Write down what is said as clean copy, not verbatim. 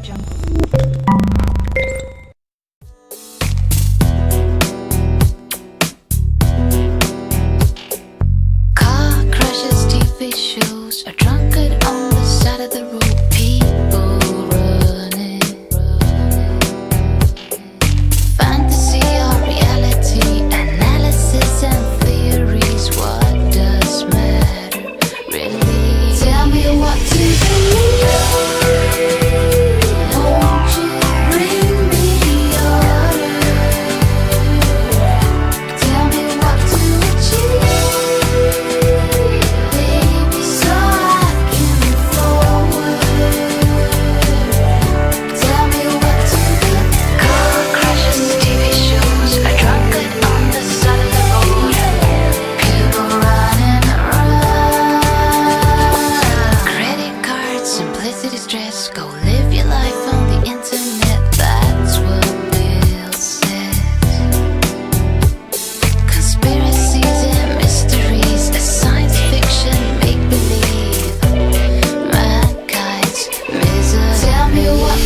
Car crashes, TV shows, a drunkard on the side of the road, people running. Fantasy or reality, analysis and theories, what does matter really? Tell me what to believe. Won't you bring me order? Tell me what to achieve, baby, so I can move forward. Tell me what to do. Car crashes, TV shows, a drunkard on the side of the road, people running around. Credit cards, simplicity, stress. Go live your life on the internet. That's what Bill says. Conspiracies and mysteries, a science fiction make believe. Mankind's misery. Tell me what